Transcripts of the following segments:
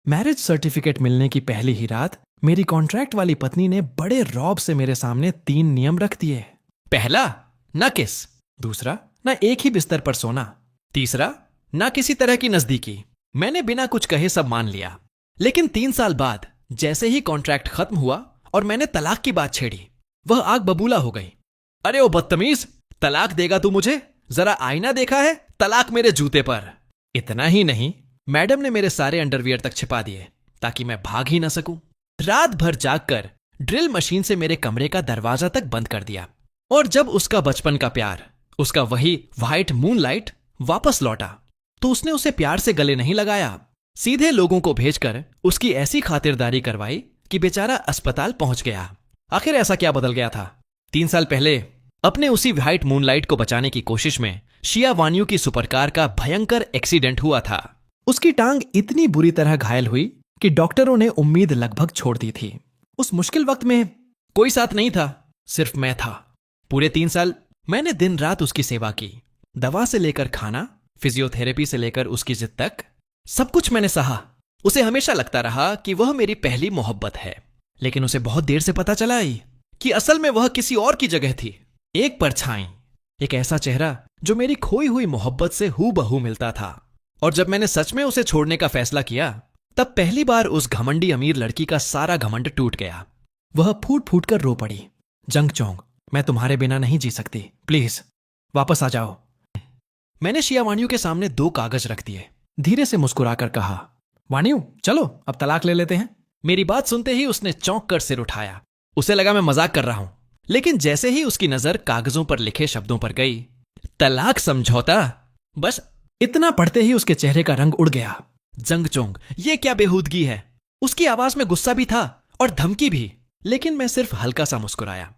Marriage certificate मिलने की पहली ही रात मेरी कॉन्ट्रैक्ट वाली पत्नी ने बड़े रौब से मेरे सामने 3 नियम रख दिए। पहला, ना किस। दूसरा, ना एक ही बिस्तर पर सोना। तीसरा, ना किसी तरह की नजदीकी। मैंने बिना कुछ कहे सब मान लिया। लेकिन 3 साल बाद जैसे ही कॉन्ट्रैक्ट खत्म हुआ और मैंने तलाक की बात छेड़ी, वह आग बबूला हो गई। अरे ओ बदतमीज, तलाक देगा तू मुझे? जरा आईना देखा है? तलाक मेरे जूते पर। इतना ही नहीं, मैडम ने मेरे सारे अंडरवियर तक छिपा दिए ताकि मैं भाग ही ना सकूं। रात भर जागकर ड्रिल मशीन से मेरे कमरे का दरवाजा तक बंद कर दिया। और जब उसका बचपन का प्यार, उसका वही व्हाइट मूनलाइट वापस लौटा, तो उसने उसे प्यार से गले नहीं लगाया, सीधे लोगों को भेजकर उसकी ऐसी खातिरदारी करवाई कि बेचारा अस्पताल पहुंच गया। आखिर ऐसा क्या बदल गया था? 3 साल पहले अपने उसी व्हाइट मूनलाइट को बचाने की कोशिश में शिया वानियो की सुपरकार का भयंकर एक्सीडेंट हुआ था। उसकी टांग इतनी बुरी तरह घायल हुई कि डॉक्टरों ने उम्मीद लगभग छोड़ दी थी। उस मुश्किल वक्त में कोई साथ नहीं था, सिर्फ मैं था। पूरे 3 साल मैंने दिन रात उसकी सेवा की। दवा से लेकर खाना, फिजियोथेरेपी से लेकर उसकी जिद तक, सब कुछ मैंने सहा। उसे हमेशा लगता रहा कि वह मेरी पहली मोहब्बत है, लेकिन उसे बहुत देर से पता चला कि असल में वह किसी और की जगह थी। एक परछाई, एक ऐसा चेहरा जो मेरी खोई हुई मोहब्बत से हूबहू मिलता था। और जब मैंने सच में उसे छोड़ने का फैसला किया, तब पहली बार उस घमंडी अमीर लड़की का सारा घमंड टूट गया। वह फूट फूट कर रो पड़ी। जंग चोंग, मैं तुम्हारे बिना नहीं जी सकती, प्लीज वापस आ जाओ। मैंने शिया वानियो के सामने 2 कागज रख दिए। धीरे से मुस्कुराकर कहा, वानियो चलो अब तलाक ले लेते हैं। मेरी बात सुनते ही उसने चौंक कर सिर उठाया। उसे लगा मैं मजाक कर रहा हूं, लेकिन जैसे ही उसकी नजर कागजों पर लिखे शब्दों पर गई, तलाक समझौता, बस इतना पढ़ते ही उसके चेहरे का रंग उड़ गया। जंग चोंग, ये क्या बेहूदगी है? उसकी आवाज में गुस्सा भी था और धमकी भी, लेकिन मैं सिर्फ हल्का सा मुस्कुराया।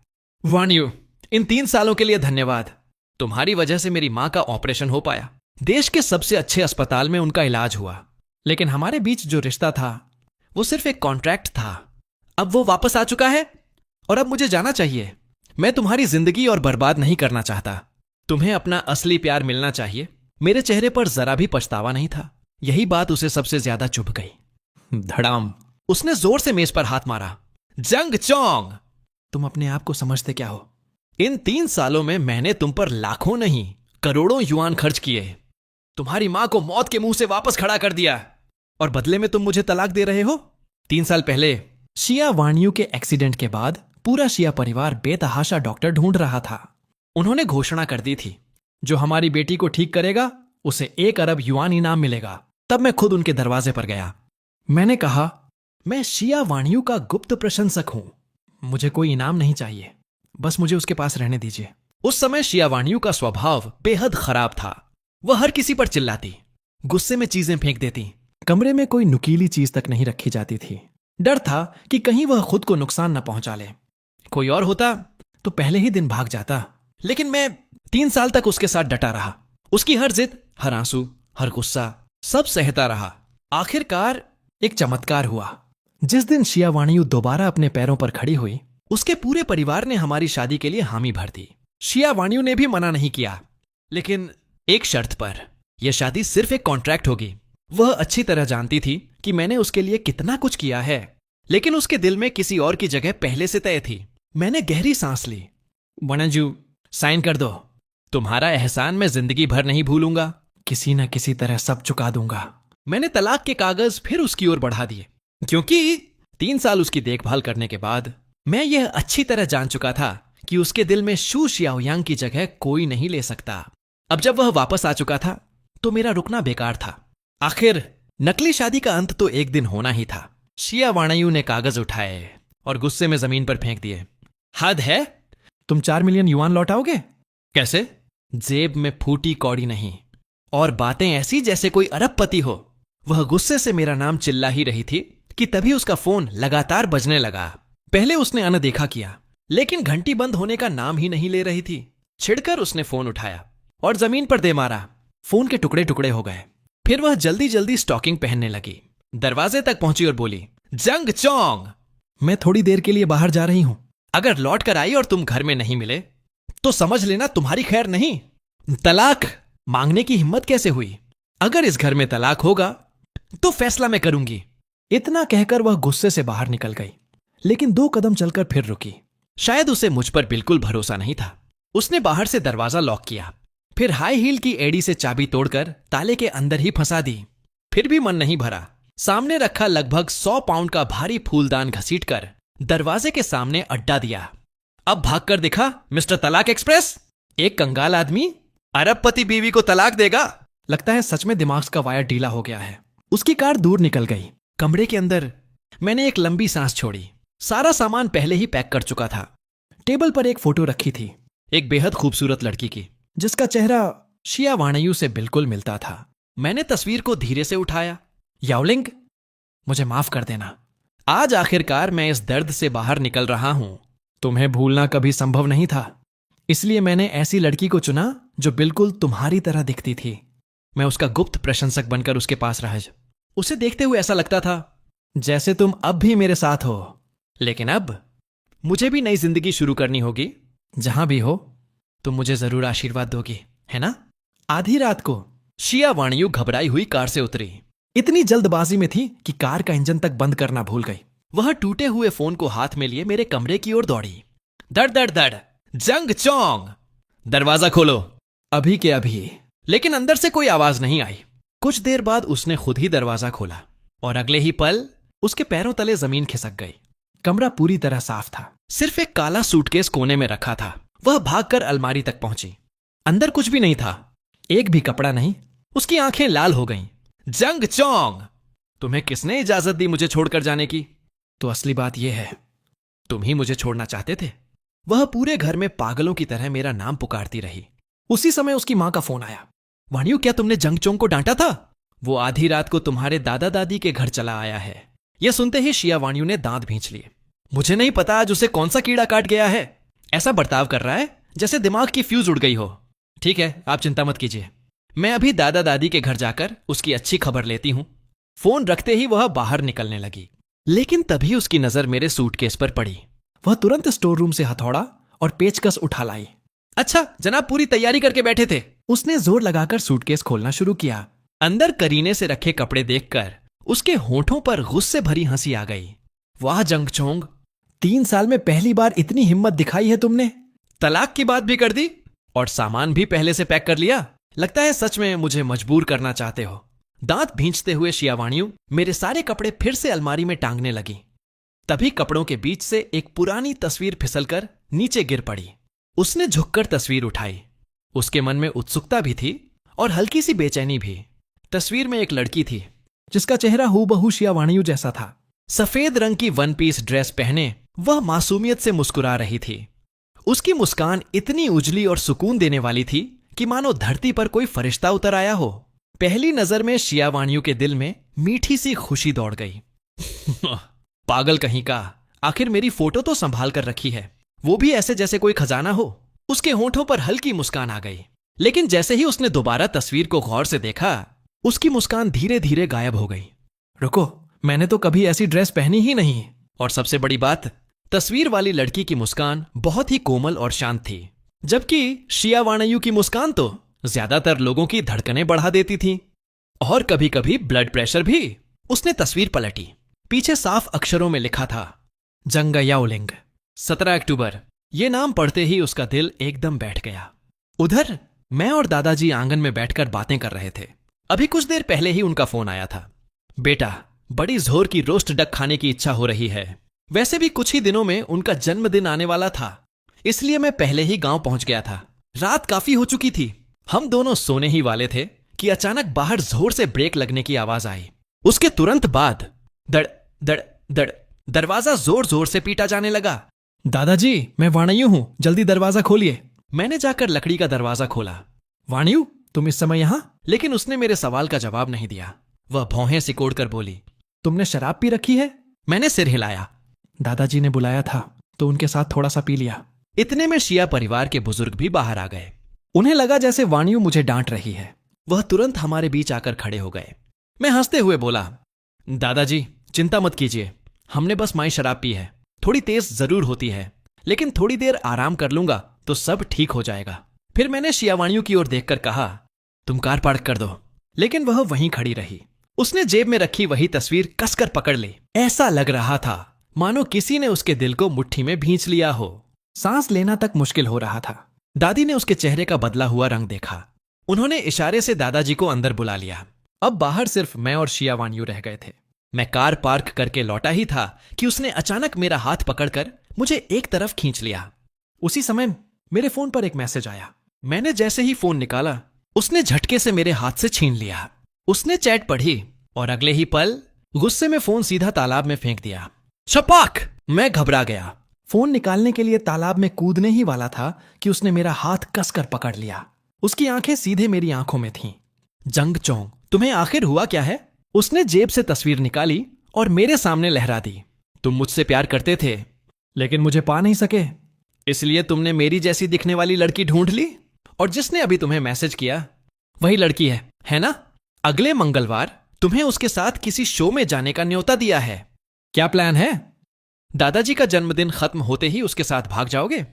वानियो, इन 3 सालों के लिए धन्यवाद। तुम्हारी वजह से मेरी मां का ऑपरेशन हो पाया। देश के सबसे अच्छे अस्पताल में उनका इलाज हुआ। लेकिन हमारे बीच जो रिश्ता था, वो सिर्फ एक कॉन्ट्रैक्ट था। अब वो वापस आ चुका है और अब मुझे जाना चाहिए। मैं तुम्हारी जिंदगी और बर्बाद नहीं करना चाहता। तुम्हें अपना असली प्यार मिलना चाहिए। मेरे चेहरे पर जरा भी पछतावा नहीं था। यही बात उसे सबसे ज्यादा चुभ गई। धड़ाम, उसने जोर से मेज पर हाथ मारा। जंग चोंग, तुम अपने आप को समझते क्या हो? इन 3 सालों में मैंने तुम पर लाखों नहीं करोड़ों युआन खर्च किए। तुम्हारी मां को मौत के मुंह से वापस खड़ा कर दिया, और बदले में तुम मुझे तलाक दे रहे हो। 3 साल पहले शिया वानियो के एक्सीडेंट के बाद पूरा शिया परिवार बेतहाशा डॉक्टर ढूंढ रहा था। उन्होंने घोषणा कर दी थी, जो हमारी बेटी को ठीक करेगा उसे 1 अरब युआन इनाम मिलेगा। तब मैं खुद उनके दरवाजे पर गया। मैंने कहा, मैं शिया वानियो का गुप्त प्रशंसक हूं। मुझे कोई इनाम नहीं चाहिए, बस मुझे उसके पास रहने दीजिए। उस समय शिया वानियो का स्वभाव बेहद खराब था। वह हर किसी पर चिल्लाती, गुस्से में चीजें फेंक देती। कमरे में कोई नुकीली चीज तक नहीं रखी जाती थी। डर था कि कहीं वह खुद को नुकसान न पहुंचा ले। कोई और होता तो पहले ही दिन भाग जाता, लेकिन मैं 3 साल तक उसके साथ डटा रहा। उसकी हर जिद, हर आंसू, हर गुस्सा, सब सहता रहा। आखिरकार एक चमत्कार हुआ। जिस दिन शिया वानियो दोबारा अपने पैरों पर खड़ी हुई, उसके पूरे परिवार ने हमारी शादी के लिए हामी भर दी। शिया वानियो ने भी मना नहीं किया, लेकिन एक शर्त पर। यह शादी सिर्फ एक कॉन्ट्रैक्ट होगी। वह अच्छी तरह जानती थी कि मैंने उसके लिए कितना कुछ किया है, लेकिन उसके दिल में किसी और की जगह पहले से तय थी। मैंने गहरी सांस ली। वनजू, साइन कर दो। तुम्हारा एहसान मैं जिंदगी भर नहीं भूलूंगा। किसी न किसी तरह सब चुका दूंगा। मैंने तलाक के कागज फिर उसकी ओर बढ़ा दिए, क्योंकि 3 साल उसकी देखभाल करने के बाद मैं यह अच्छी तरह जान चुका था कि उसके दिल में शू शियाओयांग की जगह कोई नहीं ले सकता। अब जब वह वापस आ चुका था, तो मेरा रुकना बेकार था। आखिर नकली शादी का अंत तो एक दिन होना ही था। शिया वानियो ने कागज उठाए और गुस्से में जमीन पर फेंक दिए। हद है, तुम 4 मिलियन युआन लौटाओगे? कैसे? जेब में फूटी कौड़ी नहीं, और बातें ऐसी जैसे कोई अरबपति हो। वह गुस्से से मेरा नाम चिल्ला ही रही थी कि तभी उसका फोन लगातार बजने लगा। पहले उसने अनदेखा किया, लेकिन घंटी बंद होने का नाम ही नहीं ले रही थी। छिड़कर उसने फोन उठाया और जमीन पर दे मारा। फोन के टुकड़े टुकड़े हो गए। फिर वह जल्दी जल्दी स्टॉकिंग पहनने लगी। दरवाजे तक पहुंची और बोली, जंग चोंग, मैं थोड़ी देर के लिए बाहर जा रही हूं। अगर लौट कर आई और तुम घर में नहीं मिले, तो समझ लेना तुम्हारी खैर नहीं। तलाक मांगने की हिम्मत कैसे हुई? अगर इस घर में तलाक होगा तो फैसला मैं करूंगी। इतना कहकर वह गुस्से से बाहर निकल गई, लेकिन 2 कदम चलकर फिर रुकी। शायद उसे मुझ पर बिल्कुल भरोसा नहीं था। उसने बाहर से दरवाजा लॉक किया, फिर हाई हील की एड़ी से चाबी तोड़कर ताले के अंदर ही फंसा दी। फिर भी मन नहीं भरा। सामने रखा लगभग 100 पाउंड का भारी फूलदान घसीटकर दरवाजे के सामने अड्डा दिया। अब भागकर दिखा मिस्टर तलाक एक्सप्रेस। एक कंगाल आदमी अरबपति बीवी को तलाक देगा। लगता है सच में दिमाग का वायर ढीला हो गया है। उसकी कार दूर निकल गई। कमरे के अंदर मैंने एक लंबी सांस छोड़ी। सारा सामान पहले ही पैक कर चुका था। टेबल पर एक फोटो रखी थी, एक बेहद खूबसूरत लड़की की, जिसका चेहरा शिया वाणयू से बिल्कुल मिलता था। मैंने तस्वीर को धीरे से उठाया। याओलिंग, मुझे माफ कर देना। आज आखिरकार मैं इस दर्द से बाहर निकल रहा हूं। तुम्हें भूलना कभी संभव नहीं था, इसलिए मैंने ऐसी लड़की को चुना जो बिल्कुल तुम्हारी तरह दिखती थी। मैं उसका गुप्त प्रशंसक बनकर उसके पास रहा। उसे देखते हुए ऐसा लगता था जैसे तुम अब भी मेरे साथ हो। लेकिन अब मुझे भी नई जिंदगी शुरू करनी होगी। जहां भी हो तुम मुझे जरूर आशीर्वाद दोगी, है ना? आधी रात को शिया वाणयू घबराई हुई कार से उतरी। इतनी जल्दबाजी में थी कि कार का इंजन तक बंद करना भूल गई। वह टूटे हुए फोन को हाथ में लिए मेरे कमरे की ओर दौड़ी। दड़ दड़ दड़, जंग चोंग, दरवाजा खोलो, अभी के अभी। लेकिन अंदर से कोई आवाज नहीं आई। कुछ देर बाद उसने खुद ही दरवाजा खोला और अगले ही पल उसके पैरों तले जमीन खिसक गई। कमरा पूरी तरह साफ था। सिर्फ एक काला सूटकेस कोने में रखा था। वह भागकर अलमारी तक पहुंची। अंदर कुछ भी नहीं था, एक भी कपड़ा नहीं। उसकी आंखें लाल हो गईं। जंग चोंग, तुम्हें किसने इजाजत दी मुझे छोड़कर जाने की? तो असली बात यह है, तुम ही मुझे छोड़ना चाहते थे। वह पूरे घर में पागलों की तरह मेरा नाम पुकारती रही। उसी समय उसकी मां का फोन आया। वाणियू, क्या तुमने जंग चोंग को डांटा था? वो आधी रात को तुम्हारे दादा दादी के घर चला आया है। यह सुनते ही शिया वाणियू ने दांत भींच लिए। मुझे नहीं पता आज उसे कौन सा कीड़ा काट गया है। ऐसा बर्ताव कर रहा है जैसे दिमाग की फ्यूज उड़ गई हो। ठीक है, आप चिंता मत कीजिए, मैं अभी दादा दादी के घर जाकर उसकी अच्छी खबर लेती हूं। फोन रखते ही वह बाहर निकलने लगी, लेकिन तभी उसकी नजर मेरे सूटकेस पर पड़ी। वह तुरंत स्टोर रूम से हथौड़ा और पेचकस उठा लाई। अच्छा जनाब, पूरी तैयारी करके बैठे थे। उसने जोर लगाकर सूटकेस खोलना शुरू किया। अंदर करीने से रखे कपड़े देखकर उसके होठों पर गुस्से भरी हंसी आ गई। वाह जंगचोंग, 3 साल में पहली बार इतनी हिम्मत दिखाई है तुमने। तलाक की बात भी कर दी और सामान भी पहले से पैक कर लिया। लगता है सच में मुझे मजबूर करना चाहते हो। दांत भींचते हुए शिया वाणियू मेरे सारे कपड़े फिर से अलमारी में टांगने लगी। तभी कपड़ों के बीच से एक पुरानी तस्वीर फिसलकर नीचे गिर पड़ी। उसने झुककर तस्वीर उठाई। उसके मन में उत्सुकता भी थी और हल्की सी बेचैनी भी। तस्वीर में एक लड़की थी जिसका चेहरा हूबहू शिया वाणियू जैसा था। सफेद रंग की 1 पीस ड्रेस पहने वह मासूमियत से मुस्कुरा रही थी। उसकी मुस्कान इतनी उजली और सुकून देने वाली थी कि मानो धरती पर कोई फरिश्ता उतर आया हो। पहली नजर में शिया वाणियू के दिल में मीठी सी खुशी दौड़ गई। पागल कहीं का, आखिर मेरी फोटो तो संभाल कर रखी है, वो भी ऐसे जैसे कोई खजाना हो। उसके होठों पर हल्की मुस्कान आ गई, लेकिन जैसे ही उसने दोबारा तस्वीर को गौर से देखा, उसकी मुस्कान धीरे धीरे गायब हो गई। रुको, मैंने तो कभी ऐसी ड्रेस पहनी ही नहीं। और सबसे बड़ी बात, तस्वीर वाली लड़की की मुस्कान बहुत ही कोमल और शांत थी, जबकि शिया वाणियू की मुस्कान तो ज्यादातर लोगों की धड़कनें बढ़ा देती थी और कभी कभी ब्लड प्रेशर भी। उसने तस्वीर पलटी। पीछे साफ अक्षरों में लिखा था जंग याओलिंग, 17 अक्टूबर। ये नाम पढ़ते ही उसका दिल एकदम बैठ गया। उधर मैं और दादाजी आंगन में बैठकर बातें कर रहे थे। अभी कुछ देर पहले ही उनका फोन आया था। बेटा, बड़ी जोर की रोस्ट डक खाने की इच्छा हो रही है। वैसे भी कुछ ही दिनों में उनका जन्मदिन आने वाला था, इसलिए मैं पहले ही गांव पहुंच गया था। रात काफी हो चुकी थी। हम दोनों सोने ही वाले थे कि अचानक बाहर जोर से ब्रेक लगने की आवाज आई। उसके तुरंत बाद दड़ दड़ दड़ दरवाजा जोर जोर से पीटा जाने लगा। दादाजी, मैं वाणियू हूं, जल्दी दरवाजा खोलिए। मैंने जाकर लकड़ी का दरवाजा खोला। वाणियू, तुम इस समय यहां? लेकिन उसने मेरे सवाल का जवाब नहीं दिया। वह भौहें सिकोड़कर बोली, तुमने शराब पी रखी है? मैंने सिर हिलाया। दादाजी ने बुलाया था तो उनके साथ थोड़ा सा पी लिया। इतने में शिया परिवार के बुजुर्ग भी बाहर आ गए। उन्हें लगा जैसे वाणियू मुझे डांट रही है। वह तुरंत हमारे बीच आकर खड़े हो गए। मैं हंसते हुए बोला, दादाजी चिंता मत कीजिए, हमने बस माई शराब पी है। थोड़ी तेज जरूर होती है, लेकिन थोड़ी देर आराम कर लूंगा तो सब ठीक हो जाएगा। फिर मैंने शिया वाणियू की ओर देखकर कहा, तुम कार पार्क कर दो। लेकिन वह वहीं खड़ी रही। उसने जेब में रखी वही तस्वीर कसकर पकड़ ली। ऐसा लग रहा था मानो किसी ने उसके दिल को मुट्ठी में भींच लिया हो। सांस लेना तक मुश्किल हो रहा था। दादी ने उसके चेहरे का बदला हुआ रंग देखा। उन्होंने इशारे से दादाजी को अंदर बुला लिया। अब बाहर सिर्फ मैं और शिया वानियो रह गए थे। मैं कार पार्क करके लौटा ही था कि उसने अचानक मेरा हाथ पकड़कर मुझे एक तरफ खींच लिया। उसी समय मेरे फोन पर एक मैसेज आया। मैंने जैसे ही फोन निकाला, उसने झटके से मेरे हाथ से छीन लिया। उसने चैट पढ़ी और अगले ही पल गुस्से में फोन सीधा तालाब में फेंक दिया। छपाक! मैं घबरा गया। फोन निकालने के लिए तालाब में कूदने ही वाला था कि उसने मेरा हाथ कसकर पकड़ लिया। उसकी आंखें सीधे मेरी आंखों में थीं। जंग चोंग, तुम्हें आखिर हुआ क्या है? उसने जेब से तस्वीर निकाली और मेरे सामने लहरा दी। तुम मुझसे प्यार करते थे, लेकिन मुझे पा नहीं सके, इसलिए तुमने मेरी जैसी दिखने वाली लड़की ढूंढ ली, और जिसने अभी तुम्हें मैसेज किया वही लड़की है ना? अगले मंगलवार तुम्हें उसके साथ किसी शो में जाने का न्योता दिया है। क्या प्लान है? दादाजी का जन्मदिन खत्म होते ही उसके साथ भाग जाओगे?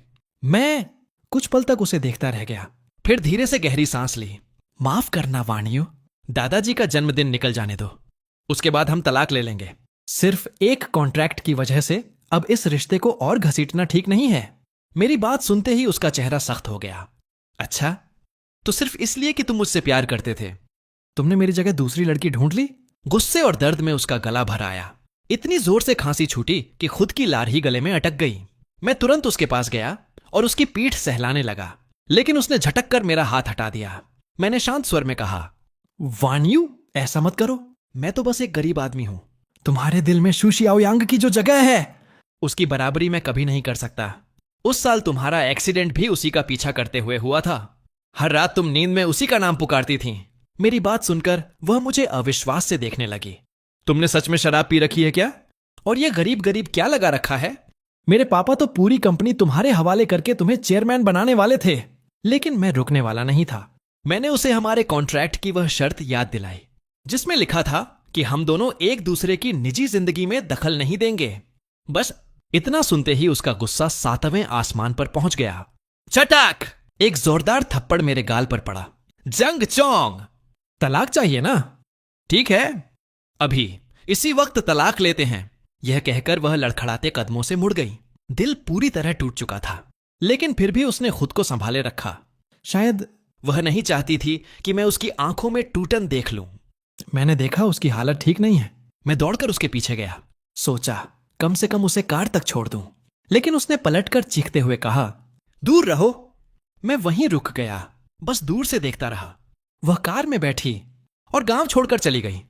मैं कुछ पल तक उसे देखता रह गया, फिर धीरे से गहरी सांस ली। माफ करना वानियो, दादाजी का जन्मदिन निकल जाने दो, उसके बाद हम तलाक ले लेंगे। सिर्फ एक कॉन्ट्रैक्ट की वजह से अब इस रिश्ते को और घसीटना ठीक नहीं है। मेरी बात सुनते ही उसका चेहरा सख्त हो गया। अच्छा, तो सिर्फ इसलिए कि तुम मुझसे प्यार करते थे तुमने मेरी जगह दूसरी लड़की ढूंढ ली? गुस्से और दर्द में उसका गला भर आया। इतनी जोर से खांसी छूटी कि खुद की लार ही गले में अटक गई। मैं तुरंत उसके पास गया और उसकी पीठ सहलाने लगा, लेकिन उसने झटक कर मेरा हाथ हटा दिया। मैंने शांत स्वर में कहा, वानियो, ऐसा मत करो, मैं तो बस एक गरीब आदमी हूं। तुम्हारे दिल में शू शियाओयांग की जो जगह है, उसकी बराबरी मैं कभी नहीं कर सकता। उस साल तुम्हारा एक्सीडेंट भी उसी का पीछा करते हुए हुआ था। हर रात तुम नींद में उसी का नाम पुकारती थीं। मेरी बात सुनकर वह मुझे अविश्वास से देखने लगी। तुमने सच में शराब पी रखी है क्या? और ये गरीब गरीब क्या लगा रखा है? मेरे पापा तो पूरी कंपनी तुम्हारे हवाले करके तुम्हें चेयरमैन बनाने वाले थे, लेकिन मैं रुकने वाला नहीं था। मैंने उसे हमारे कॉन्ट्रैक्ट की वह शर्त याद दिलाई, जिसमें लिखा था कि हम दोनों एक दूसरे की निजी जिंदगी में दखल नहीं देंगे। बस इतना सुनते ही उसका गुस्सा 7वें आसमान पर पहुंच गया। चटाक! एक जोरदार थप्पड़ मेरे गाल पर पड़ा। जंग चोंग, तलाक चाहिए ना? ठीक है, अभी इसी वक्त तलाक लेते हैं। यह कहकर वह लड़खड़ाते कदमों से मुड़ गई। दिल पूरी तरह टूट चुका था, लेकिन फिर भी उसने खुद को संभाले रखा। शायद वह नहीं चाहती थी कि मैं उसकी आंखों में टूटन देख लूं। मैंने देखा उसकी हालत ठीक नहीं है। मैं दौड़कर उसके पीछे गया। सोचा कम से कम उसे कार तक छोड़ दूं, लेकिन उसने पलटकर चीखते हुए कहा, दूर रहो। मैं वहीं रुक गया, बस दूर से देखता रहा। वह कार में बैठी और गांव छोड़कर चली गई।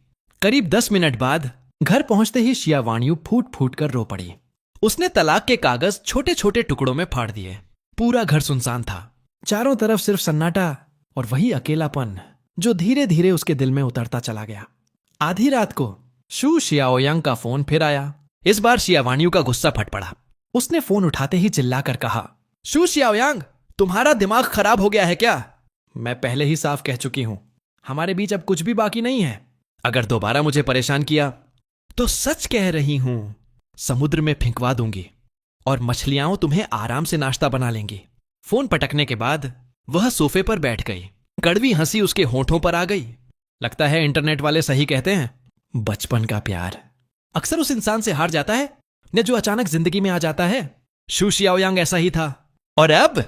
करीब 10 मिनट बाद घर पहुंचते ही शिया वानियो फूट फूट कर रो पड़ी। उसने तलाक के कागज छोटे छोटे टुकड़ों में फाड़ दिए। पूरा घर सुनसान था। चारों तरफ सिर्फ सन्नाटा और वही अकेलापन जो धीरे धीरे उसके दिल में उतरता चला गया। आधी रात को शू शियाओयांग का फोन फिर आया। इस बार शिया वानियो का गुस्सा फट पड़ा। उसने फोन उठाते ही चिल्लाकर कहा, शू शियाओयांग, तुम्हारा दिमाग खराब हो गया है क्या? मैं पहले ही साफ कह चुकी हूं, हमारे बीच अब कुछ भी बाकी नहीं है। अगर दोबारा मुझे परेशान किया तो सच कह रही हूं, समुद्र में फेंकवा दूंगी और मछलियां तुम्हें आराम से नाश्ता बना लेंगी। फोन पटकने के बाद वह सोफे पर बैठ गई। कड़वी हंसी उसके होठों पर आ गई। लगता है इंटरनेट वाले सही कहते हैं, बचपन का प्यार अक्सर उस इंसान से हार जाता है न जो अचानक जिंदगी में आ जाता है। शू शियाओयांग ऐसा ही था, और अब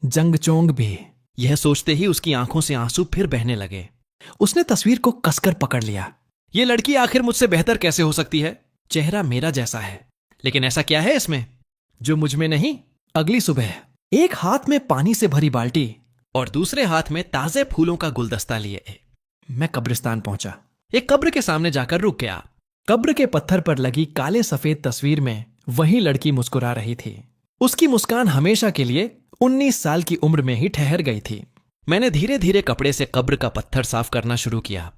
जंग चोंग भी। यह सोचते ही उसकी आंखों से आंसू फिर बहने लगे। उसने तस्वीर को कसकर पकड़ लिया। यह लड़की आखिर मुझसे बेहतर कैसे हो सकती है? चेहरा मेरा जैसा है, लेकिन ऐसा क्या है इसमें जो मुझ में नहीं? अगली सुबह एक हाथ में पानी से भरी बाल्टी और दूसरे हाथ में ताजे फूलों का गुलदस्ता लिए मैं कब्रिस्तान पहुंचा। एक कब्र के सामने जाकर रुक गया। कब्र के पत्थर पर लगी काले सफेद तस्वीर में वही लड़की मुस्कुरा रही थी। उसकी मुस्कान हमेशा के लिए 19 साल की उम्र में ही ठहर गई थी। मैंने धीरे धीरे कपड़े से कब्र का पत्थर साफ करना शुरू किया।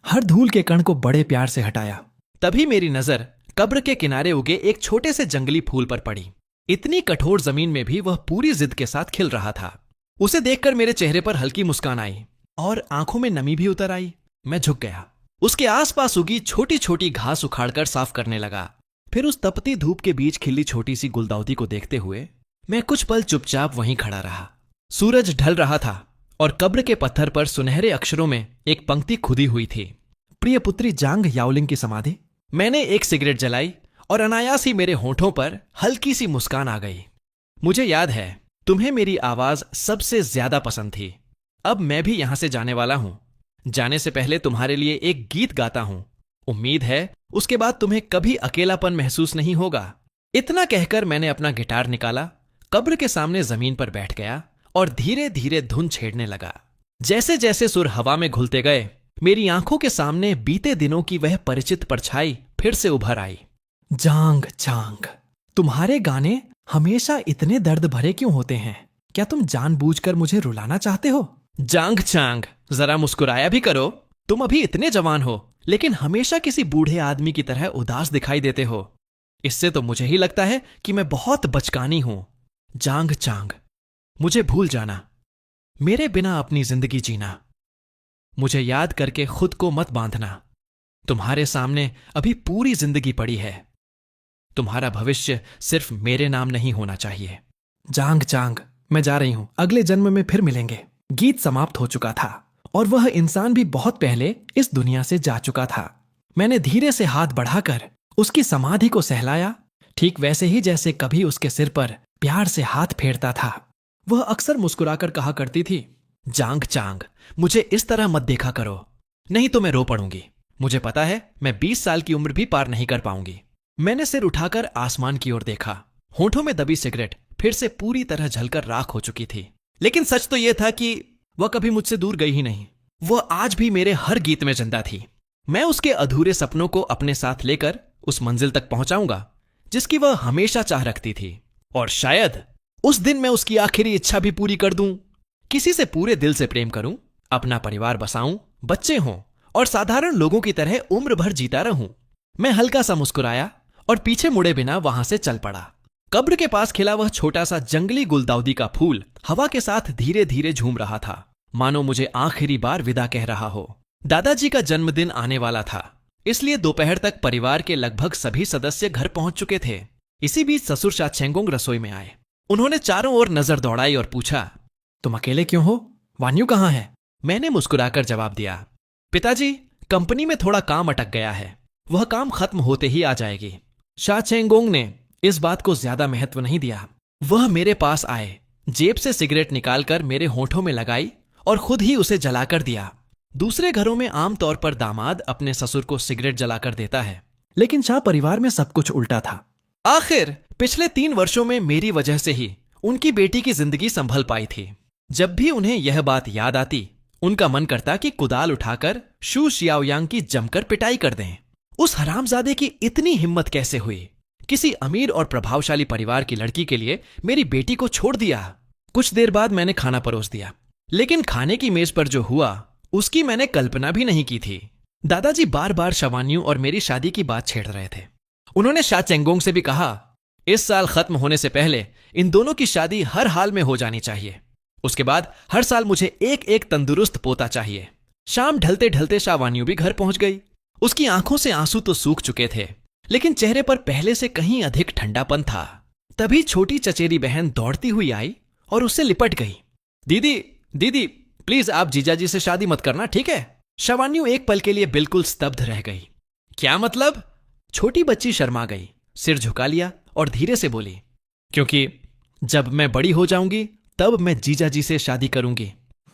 हर धूल के कण को बड़े प्यार से हटाया। तभी मेरी नजर कब्र के किनारे उगे एक छोटे से जंगली फूल पर पड़ी। इतनी कठोर जमीन में भी वह पूरी जिद के साथ खिल रहा था। उसे देखकर मेरे चेहरे पर हल्की मुस्कान आई और आंखों में नमी भी उतर आई। मैं झुक गया। उसके आसपास उगी छोटी छोटी घास उखाड़कर साफ करने लगा। फिर उस तपती धूप के बीच खिली छोटी सी गुलदाउदी को देखते हुए मैं कुछ पल चुपचाप वहीं खड़ा रहा। सूरज ढल रहा था और कब्र के पत्थर पर सुनहरे अक्षरों में एक पंक्ति खुदी हुई थी, प्रिय पुत्री जांग याओलिंग की समाधि। मैंने एक सिगरेट जलाई और अनायास ही मेरे होठों पर हल्की सी मुस्कान आ गई। मुझे याद है तुम्हें मेरी आवाज सबसे ज्यादा पसंद थी। अब मैं भी यहां से जाने वाला हूं। जाने से पहले तुम्हारे लिए एक गीत गाता हूं। उम्मीद है उसके बाद तुम्हें कभी अकेलापन महसूस नहीं होगा। इतना कहकर मैंने अपना गिटार निकाला, कब्र के सामने जमीन पर बैठ गया और धीरे धीरे धुन छेड़ने लगा। जैसे जैसे सुर हवा में घुलते गए, मेरी आंखों के सामने बीते दिनों की वह परिचित परछाई फिर से उभर आई। जांग जांग, तुम्हारे गाने हमेशा इतने दर्द भरे क्यों होते हैं? क्या तुम जानबूझकर मुझे रुलाना चाहते हो? जांग चांग, जरा मुस्कुराया भी करो। तुम अभी इतने जवान हो, लेकिन हमेशा किसी बूढ़े आदमी की तरह उदास दिखाई देते हो। इससे तो मुझे ही लगता है कि मैं बहुत बचकानी हूं। जांग चांग, मुझे भूल जाना, मेरे बिना अपनी जिंदगी जीना। मुझे याद करके खुद को मत बांधना। तुम्हारे सामने अभी पूरी जिंदगी पड़ी है। तुम्हारा भविष्य सिर्फ मेरे नाम नहीं होना चाहिए। जांग चांग, मैं जा रही हूं, अगले जन्म में फिर मिलेंगे। गीत समाप्त हो चुका था और वह इंसान भी बहुत पहले इस दुनिया से जा चुका था। मैंने धीरे से हाथ बढ़ाकर उसकी समाधि को सहलाया, ठीक वैसे ही जैसे कभी उसके सिर पर प्यार से हाथ फेरता था। वह अक्सर मुस्कुराकर कहा करती थी, जांग चांग, मुझे इस तरह मत देखा करो, नहीं तो मैं रो पड़ूंगी। मुझे पता है मैं 20 साल की उम्र भी पार नहीं कर पाऊंगी। मैंने सिर उठाकर आसमान की ओर देखा। होठों में दबी सिगरेट फिर से पूरी तरह जलकर राख हो चुकी थी। लेकिन सच तो यह था कि वह कभी मुझसे दूर गई ही नहीं। वह आज भी मेरे हर गीत में जिंदा थी। मैं उसके अधूरे सपनों को अपने साथ लेकर उस मंजिल तक पहुंचाऊंगा जिसकी वह हमेशा चाह रखती थी। और शायद उस दिन मैं उसकी आखिरी इच्छा भी पूरी कर दूं। किसी से पूरे दिल से प्रेम करूं, अपना परिवार बसाऊं, बच्चे हों और साधारण लोगों की तरह उम्र भर जीता रहूं। मैं हल्का सा मुस्कुराया और पीछे मुड़े बिना वहां से चल पड़ा। कब्र के पास खिला वह छोटा सा जंगली गुलदाउदी का फूल हवा के साथ धीरे धीरे झूम रहा था, मानो मुझे आखिरी बार विदा कह रहा हो। दादाजी का जन्मदिन आने वाला था, इसलिए दोपहर तक परिवार के लगभग सभी सदस्य घर पहुंच चुके थे। इसी बीच ससुर शा चेंगोंग रसोई में आए। उन्होंने चारों ओर नजर दौड़ाई और पूछा, तुम अकेले क्यों हो? वान्यू कहाँ है? मैंने मुस्कुराकर जवाब दिया, पिताजी, कंपनी में थोड़ा काम अटक गया है, वह काम खत्म होते ही आ जाएगी। शा चेंगोंग ने इस बात को ज्यादा महत्व नहीं दिया। वह मेरे पास आए, जेब से सिगरेट निकालकर मेरे होठों में लगाई और खुद ही उसे जलाकर दिया। दूसरे घरों में आमतौर पर दामाद अपने ससुर को सिगरेट जलाकर देता है, लेकिन शाह परिवार में सब कुछ उल्टा था। आखिर पिछले 3 वर्षों में मेरी वजह से ही उनकी बेटी की जिंदगी संभल पाई थी। जब भी उन्हें यह बात याद आती, उनका मन करता कि कुदाल उठाकर शू शियाओयांग की जमकर पिटाई कर दें। उस हरामजादे की इतनी हिम्मत कैसे हुई? किसी अमीर और प्रभावशाली परिवार की लड़की के लिए मेरी बेटी को छोड़ दिया। कुछ देर बाद मैंने खाना परोस दिया, लेकिन खाने की मेज पर जो हुआ उसकी मैंने कल्पना भी नहीं की थी। दादाजी बार बार शवान्यू और मेरी शादी की बात छेड़ रहे थे। उन्होंने शा चेंगोंग से भी कहा, इस साल खत्म होने से पहले इन दोनों की शादी हर हाल में हो जानी चाहिए। उसके बाद हर साल मुझे एक एक तंदुरुस्त पोता चाहिए। शाम ढलते ढलते शावान्यू भी घर पहुंच गई। उसकी आंखों से आंसू तो सूख चुके थे, लेकिन चेहरे पर पहले से कहीं अधिक ठंडापन था। तभी छोटी चचेरी बहन दौड़ती हुई आई और उससे लिपट गई। दीदी, दीदी, प्लीज आप जीजाजी से शादी मत करना, ठीक है? शवान्यू एक पल के लिए बिल्कुल स्तब्ध रह गई। क्या मतलब? छोटी बच्ची शर्मा गई, सिर झुका लिया और धीरे से बोली, क्योंकि जब मैं बड़ी हो जाऊंगी तब मैं जीजाजी से शादी करूंगी।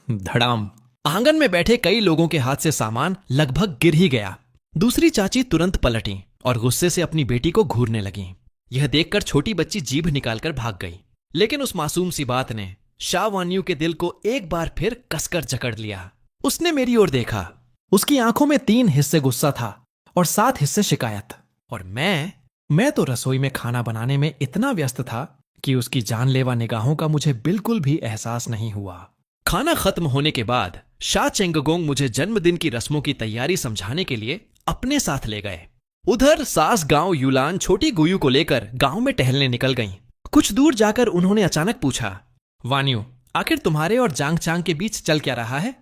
धड़ाम। आंगन में बैठे कई लोगों के हाथ से सामान लगभग गिर ही गया। दूसरी चाची तुरंत पलटी और गुस्से से अपनी बेटी को घूरने लगी। यह देखकर छोटी बच्ची जीभ निकालकर भाग गई, लेकिन उस मासूम सी बात ने शावान्यू के दिल को एक बार फिर कसकर जकड़ लिया। उसने मेरी ओर देखा। उसकी आंखों में 3 हिस्से गुस्सा था और 7 हिस्से शिकायत। और मैं तो रसोई में खाना बनाने में इतना व्यस्त था कि उसकी जानलेवा निगाहों का मुझे बिल्कुल भी एहसास नहीं हुआ। खाना खत्म होने के बाद शा चेंगगोंग मुझे जन्मदिन की रस्मों की तैयारी समझाने के लिए अपने साथ ले गए। उधर सास गांव यूलान छोटी गुयू को लेकर गांव में टहलने निकल गईं। कुछ दूर जाकर उन्होंने अचानक पूछा, वान्यू, आखिर तुम्हारे और जांग चांग के बीच चल क्या रहा है?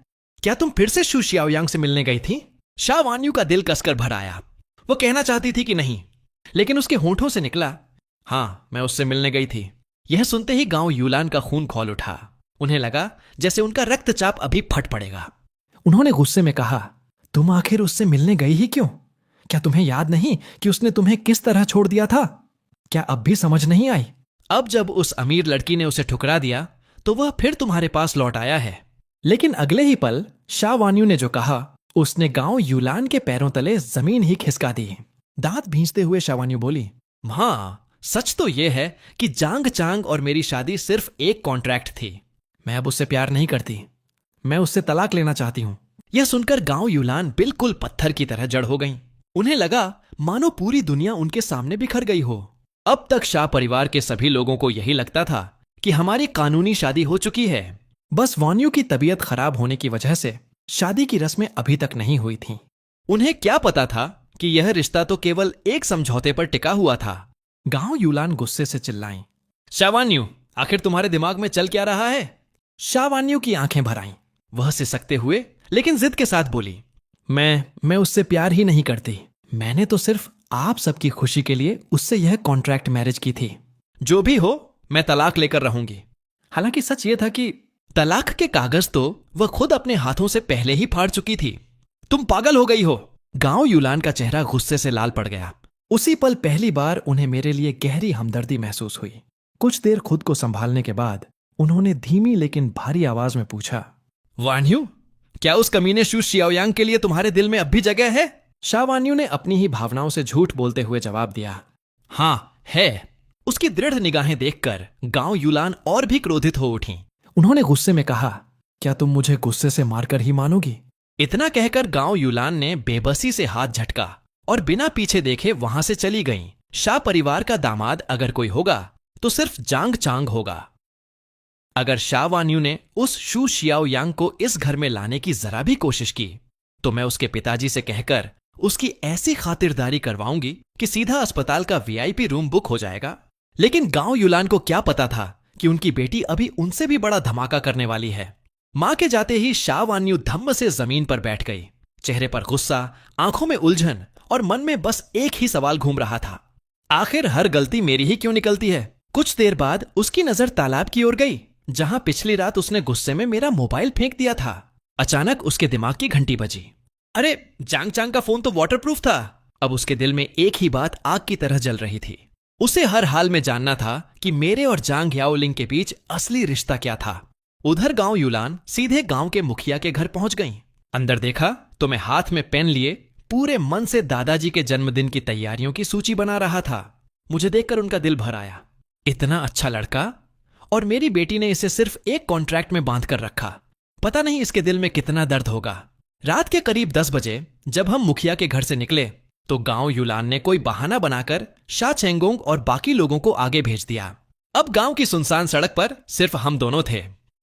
क्या तुम फिर से शू शियाओयांग से मिलने गई थी? शा वान्यू का दिल कसकर भर आया। वो कहना चाहती थी कि नहीं, लेकिन उसके होठों से निकला, हाँ, मैं उससे मिलने गई थी। यह सुनते ही गांव यूलान का खून खौल उठा। उन्हें लगा जैसे उनका रक्तचाप अभी फट पड़ेगा। उन्होंने गुस्से में कहा, तुम आखिर उससे मिलने गई ही क्यों? क्या तुम्हें याद नहीं कि उसने तुम्हें किस तरह छोड़ दिया था? क्या अब भी समझ नहीं आई? अब जब उस अमीर लड़की ने उसे ठुकरा दिया तो वह फिर तुम्हारे पास लौट आया है। लेकिन अगले ही पल शाह वान्यू ने जो कहा उसने गांव यूलान के पैरों तले जमीन ही खिसका दी। दांत भींचते हुए शाह वान्यू बोली, हाँ, सच तो यह है कि जांग चांग और मेरी शादी सिर्फ एक कॉन्ट्रैक्ट थी। मैं अब उससे प्यार नहीं करती। मैं उससे तलाक लेना चाहती हूं। यह सुनकर गांव यूलान बिल्कुल पत्थर की तरह जड़ हो गईं। उन्हें लगा मानो पूरी दुनिया उनके सामने बिखर गई हो। अब तक शाह परिवार के सभी लोगों को यही लगता था कि हमारी कानूनी शादी हो चुकी है। बस वान्यू की तबीयत खराब होने की वजह से शादी की रस्में अभी तक नहीं हुई थीं। उन्हें क्या पता था कि यह रिश्ता तो केवल एक समझौते पर टिका हुआ था। गांव यूलान गुस्से से चिल्लाईं, शाह वान्यू, आखिर तुम्हारे दिमाग में चल क्या रहा है? शाह वान्यू की आंखें भर आईं। वह सिसकते हुए लेकिन जिद के साथ बोली, मैं उससे प्यार ही नहीं करती। मैंने तो सिर्फ आप सबकी खुशी के लिए उससे यह कॉन्ट्रैक्ट मैरिज की थी। जो भी हो, मैं तलाक लेकर रहूंगी। हालांकि सच यह था कि तलाक के कागज तो वह खुद अपने हाथों से पहले ही फाड़ चुकी थी। तुम पागल हो गई हो। गांव यूलान का चेहरा गुस्से से लाल पड़ गया। उसी पल पहली बार उन्हें मेरे लिए गहरी हमदर्दी महसूस हुई। कुछ देर खुद को संभालने के बाद उन्होंने धीमी लेकिन भारी आवाज में पूछा, वान्यू, क्या उस कमीने शू शियाओयांग के लिए तुम्हारे दिल में अब भी जगह है? शाह वान्यू ने अपनी ही भावनाओं से झूठ बोलते हुए जवाब दिया, हाँ है। उसकी दृढ़ निगाहें देखकर गांव यूलान और भी क्रोधित हो उठी। उन्होंने गुस्से में कहा, क्या तुम मुझे गुस्से से मारकर ही मानोगी? इतना कहकर गांव यूलान ने बेबसी से हाथ झटका और बिना पीछे देखे वहां से चली गईं। शाह परिवार का दामाद अगर कोई होगा तो सिर्फ जांग चांग होगा। अगर शाह वान्यू ने उस शू शियाओयांग को इस घर में लाने की जरा भी कोशिश की तो मैं उसके पिताजी से कहकर उसकी ऐसी खातिरदारी करवाऊंगी कि सीधा अस्पताल का वीआईपी रूम बुक हो जाएगा। लेकिन गांव यूलान को क्या पता था कि उनकी बेटी अभी उनसे भी बड़ा धमाका करने वाली है। मां के जाते ही शाह वान्यू धम्म से जमीन पर बैठ गई। चेहरे पर गुस्सा, आंखों में उलझन और मन में बस एक ही सवाल घूम रहा था, आखिर हर गलती मेरी ही क्यों निकलती है? कुछ देर बाद उसकी नजर तालाब की ओर गई जहां पिछली रात उसने गुस्से में मेरा मोबाइल फेंक दिया था। अचानक उसके दिमाग की घंटी बजी। अरे, जांग चांग का फोन तो वाटरप्रूफ था। अब उसके दिल में एक ही बात आग की तरह जल रही थी। उसे हर हाल में जानना था कि मेरे और जांग याओलिंग के बीच असली रिश्ता क्या था। उधर गांव यूलान सीधे गांव के मुखिया के घर पहुंच गईं। अंदर देखा तो मैं हाथ में पेन लिए पूरे मन से दादाजी के जन्मदिन की तैयारियों की सूची बना रहा था। मुझे देखकर उनका दिल भर आया। इतना अच्छा लड़का और मेरी बेटी ने इसे सिर्फ एक कॉन्ट्रैक्ट में बांध कर रखा। पता नहीं इसके दिल में कितना दर्द होगा। रात के करीब 10 बजे जब हम मुखिया के घर से निकले तो गांव यूलान ने कोई बहाना बनाकर शाह चेंगोंग और बाकी लोगों को आगे भेज दिया। अब गांव की सुनसान सड़क पर सिर्फ हम दोनों थे।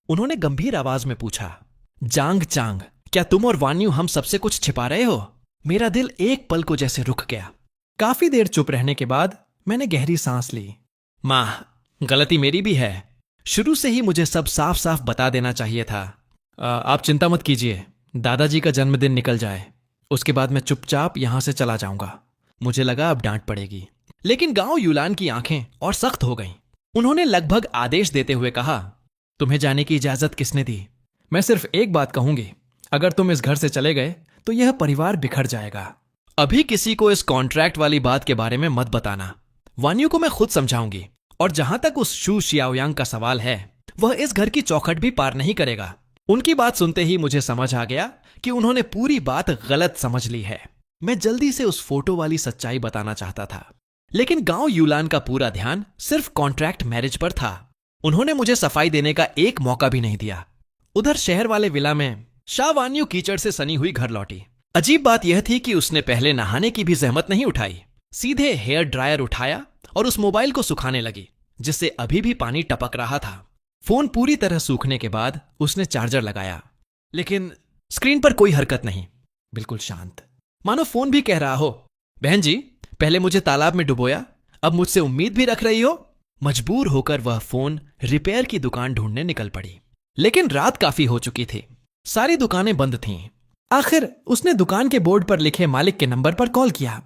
उन्होंने गंभीर आवाज में पूछा, जांग चांग, क्या तुम और वान्यू हम सबसे कुछ छिपा रहे हो? मेरा दिल एक पल को जैसे रुक गया। काफी देर चुप रहने के बाद मैंने गहरी सांस ली। मां, गलती मेरी भी है। शुरू से ही मुझे सब साफ साफ बता देना चाहिए था। आप चिंता मत कीजिए, दादाजी का जन्मदिन निकल जाए, उसके बाद मैं चुपचाप यहां से चला जाऊंगा। मुझे लगा अब डांट पड़ेगी, लेकिन गांव यूलान की आंखें और सख्त हो गईं। उन्होंने लगभग आदेश देते हुए कहा, तुम्हें जाने की इजाजत किसने दी? मैं सिर्फ एक बात कहूंगी, अगर तुम इस घर से चले गए तो यह परिवार बिखर जाएगा। अभी किसी को इस कॉन्ट्रैक्ट वाली बात के बारे में मत बताना। वान्यू को मैं खुद समझाऊंगी, और जहां तक उस शू शियाओयांग का सवाल है, वह इस घर की चौखट भी पार नहीं करेगा। उनकी बात सुनते ही मुझे समझ आ गया कि उन्होंने पूरी बात गलत समझ ली है। मैं जल्दी से उस फोटो वाली सच्चाई बताना चाहता था, लेकिन गांव यूलान का पूरा ध्यान सिर्फ कॉन्ट्रैक्ट मैरिज पर था। उन्होंने मुझे सफाई देने का एक मौका भी नहीं दिया। उधर शहर वाले विला में शाह वान्यू कीचड़ से सनी हुई घर लौटी। अजीब बात यह थी कि उसने पहले नहाने की भी जहमत नहीं उठाई। सीधे हेयर ड्रायर उठाया और उस मोबाइल को सुखाने लगी, जिससे अभी भी पानी टपक रहा था। फोन पूरी तरह सूखने के बाद उसने चार्जर लगाया, लेकिन स्क्रीन पर कोई हरकत नहीं, बिल्कुल शांत, मानो फोन भी कह रहा हो, बहन जी, पहले मुझे तालाब में डुबोया, अब मुझसे उम्मीद भी रख रही हो? मजबूर होकर वह फोन रिपेयर की दुकान ढूंढने निकल पड़ी। लेकिन रात काफी हो चुकी थी, सारी दुकानें बंद थीं। आखिर उसने दुकान के बोर्ड पर लिखे मालिक के नंबर पर कॉल किया।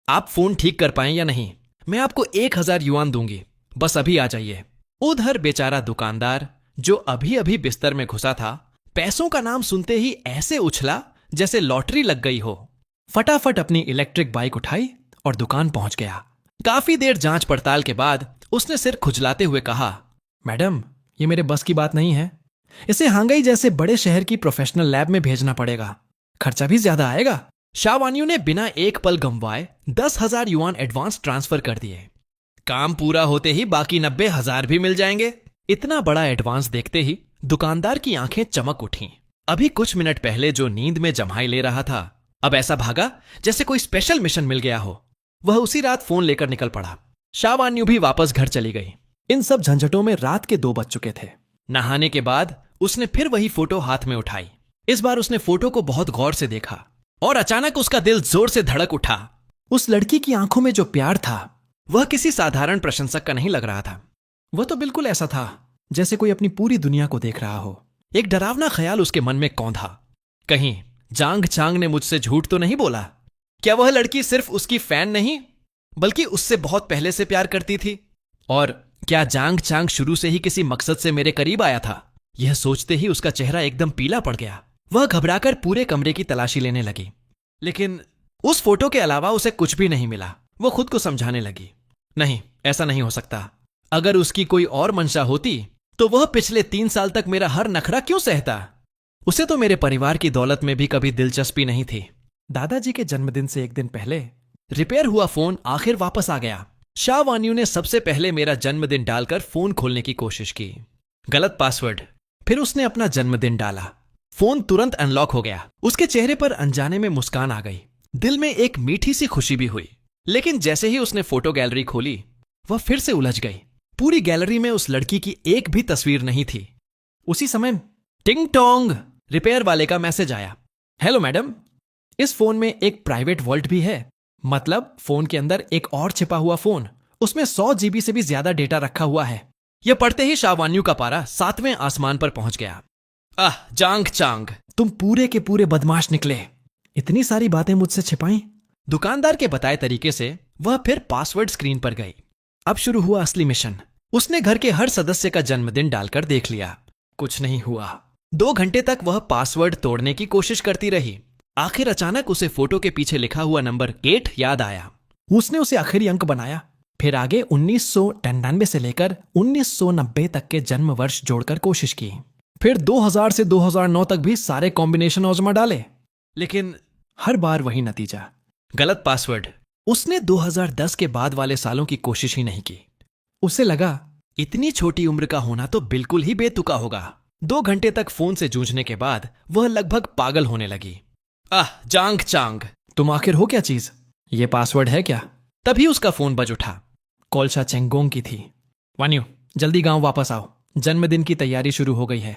आप फोन ठीक कर पाएं या नहीं, मैं आपको 1000 युआन दूंगी, बस अभी आ जाइए। उधर बेचारा दुकानदार, जो अभी अभी बिस्तर में घुसा था, पैसों का नाम सुनते ही ऐसे उछला जैसे लॉटरी लग गई हो। फटाफट अपनी इलेक्ट्रिक बाइक उठाई और दुकान पहुंच गया। काफी देर जांच पड़ताल के बाद उसने सिर खुजलाते हुए कहा, मैडम, ये मेरे बस की बात नहीं है। इसे हांगई जैसे बड़े शहर की प्रोफेशनल लैब में भेजना पड़ेगा। खर्चा भी ज्यादा आएगा। शाह वान्यू ने बिना एक पल गंवाए 10,000 युआन एडवांस ट्रांसफर कर दिए। काम पूरा होते ही बाकी 90,000 भी मिल जाएंगे। इतना बड़ा एडवांस देखते ही दुकानदार की आंखें चमक उठीं। अभी कुछ मिनट पहले जो नींद में जम्हाई ले रहा था, अब ऐसा भागा जैसे कोई स्पेशल मिशन मिल गया हो। वह उसी रात फोन लेकर निकल पड़ा। शाह वान्यू भी वापस घर चली गई। इन सब झंझटों में रात के 2 बज चुके थे। नहाने के बाद उसने फिर वही फोटो हाथ में उठाई। इस बार उसने फोटो को बहुत गौर से देखा और अचानक उसका दिल जोर से धड़क उठा। उस लड़की की आंखों में जो प्यार था वह किसी साधारण प्रशंसक का नहीं लग रहा था। वह तो बिल्कुल ऐसा था जैसे कोई अपनी पूरी दुनिया को देख रहा हो। एक डरावना ख्याल उसके मन में कौंधा, कहीं जांग चांग ने मुझसे झूठ तो नहीं बोला? क्या वह लड़की सिर्फ उसकी फैन नहीं बल्कि उससे बहुत पहले से प्यार करती थी? और क्या जांग चांग शुरू से ही किसी मकसद से मेरे करीब आया था? यह सोचते ही उसका चेहरा एकदम पीला पड़ गया। वह घबराकर पूरे कमरे की तलाशी लेने लगी, लेकिन उस फोटो के अलावा उसे कुछ भी नहीं मिला। वो खुद को समझाने लगी, नहीं, ऐसा नहीं हो सकता। अगर उसकी कोई और मंशा होती तो वह पिछले 3 साल तक मेरा हर नखरा क्यों सहता? उसे तो मेरे परिवार की दौलत में भी कभी दिलचस्पी नहीं थी। दादाजी के जन्मदिन से 1 दिन पहले रिपेयर हुआ फोन आखिर वापस आ गया। शाह वान्यू ने सबसे पहले मेरा जन्मदिन डालकर फोन खोलने की कोशिश की। गलत पासवर्ड। फिर उसने अपना जन्मदिन डाला। फोन तुरंत अनलॉक हो गया। उसके चेहरे पर अनजाने में मुस्कान आ गई। दिल में एक मीठी सी खुशी भी हुई। लेकिन जैसे ही उसने फोटो गैलरी खोली, वह फिर से उलझ गई। पूरी गैलरी में उस लड़की की एक भी तस्वीर नहीं थी। उसी समय टिंग टोंग, रिपेयर वाले का मैसेज आया। हेलो मैडम, इस फोन में एक प्राइवेट वॉल्ट भी है। मतलब फोन के अंदर एक और छिपा हुआ फोन, उसमें 100 GB से भी ज्यादा डेटा रखा हुआ है। यह पढ़ते ही शाह वान्यू का पारा 7वें आसमान पर पहुंच गया। आह जांग चांग, तुम पूरे के पूरे बदमाश निकले। इतनी सारी बातें मुझसे छिपाई। दुकानदार के बताए तरीके से वह फिर पासवर्ड स्क्रीन पर गई। अब शुरू हुआ असली मिशन। उसने घर के हर सदस्य का जन्मदिन डालकर देख लिया। कुछ नहीं हुआ। 2 घंटे तक वह पासवर्ड तोड़ने की कोशिश करती रही। आखिर अचानक उसे फोटो के पीछे लिखा हुआ नंबर 8 याद आया। उसने उसे आखिरी अंक बनाया। फिर आगे 1999 से लेकर 1990 तक के जन्म वर्ष जोड़कर कोशिश की। फिर 2000 से 2009 तक भी सारे कॉम्बिनेशन आजमा डाले, लेकिन हर बार वही नतीजा, गलत पासवर्ड। उसने 2010 के बाद वाले सालों की कोशिश ही नहीं की। उसे लगा इतनी छोटी उम्र का होना तो बिल्कुल ही बेतुका होगा। 2 घंटे तक फोन से जूझने के बाद वह लगभग पागल होने लगी। आह जांग चांग, तुम आखिर हो क्या चीज? ये पासवर्ड है क्या? तभी उसका फोन बज उठा। कॉल शा चेंगोंग की थी। वान्यू, जल्दी गांव वापस आओ, जन्मदिन की तैयारी शुरू हो गई है।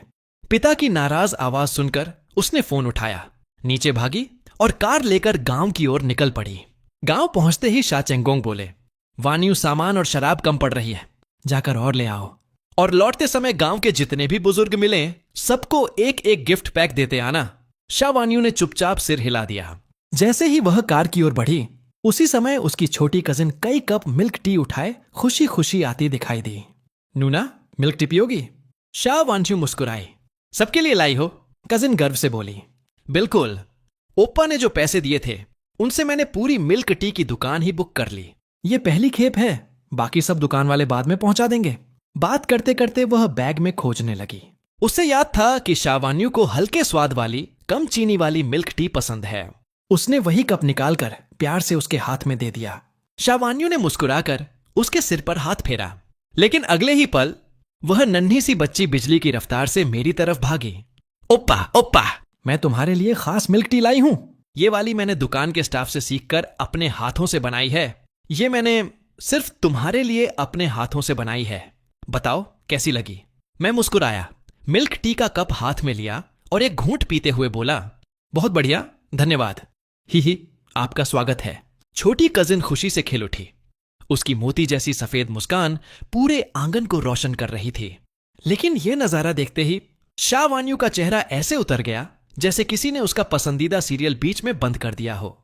पिता की नाराज आवाज सुनकर उसने फोन उठाया, नीचे भागी और कार लेकर गांव की ओर निकल पड़ी। गांव पहुंचते ही शा चेंगोंग बोले, वान्यू, सामान और शराब कम पड़ रही है, जाकर और ले आओ। और लौटते समय गांव के जितने भी बुजुर्ग मिले सबको एक एक गिफ्ट पैक देते आना। शाह वान्यू ने चुपचाप सिर हिला दिया। जैसे ही वह कार की ओर बढ़ी, उसी समय उसकी छोटी कजिन कई कप मिल्क टी उठाए खुशी खुशी आती दिखाई दी। नूना, मिल्क टी पियोगी? शाह वान्यू मुस्कुराई। सबके लिए लाई हो? कजिन गर्व से बोली। बिल्कुल, ओप्पा ने जो पैसे दिए थे उनसे मैंने पूरी मिल्क टी की दुकान ही बुक कर ली। ये पहली खेप है, बाकी सब दुकान वाले बाद में पहुंचा देंगे। बात करते करते वह बैग में खोजने लगी। उसे याद था कि शाह वान्यू को हल्के स्वाद वाली कम चीनी वाली मिल्क टी पसंद है। उसने वही कप निकालकर प्यार से उसके हाथ में दे दिया। शाह वान्यू ने मुस्कुराकर उसके सिर पर हाथ फेरा, लेकिन अगले ही पल वह नन्ही सी बच्ची बिजली की रफ्तार से मेरी तरफ भागी। ओप्पा ओप्पा, मैं तुम्हारे लिए खास मिल्क टी लाई हूं। ये वाली मैंने दुकान के स्टाफ से सीखकर अपने हाथों से बनाई है। ये मैंने सिर्फ तुम्हारे लिए अपने हाथों से बनाई है। बताओ कैसी लगी? मैं मुस्कुराया, मिल्क टी का कप हाथ में लिया और एक घूंट पीते हुए बोला, बहुत बढ़िया, धन्यवाद। ही, आपका स्वागत है। छोटी कजिन खुशी से खिल उठी। उसकी मोती जैसी सफेद मुस्कान पूरे आंगन को रोशन कर रही थी। लेकिन यह नजारा देखते ही शाह वान्यू का चेहरा ऐसे उतर गया जैसे किसी ने उसका पसंदीदा सीरियल बीच में बंद कर दिया हो।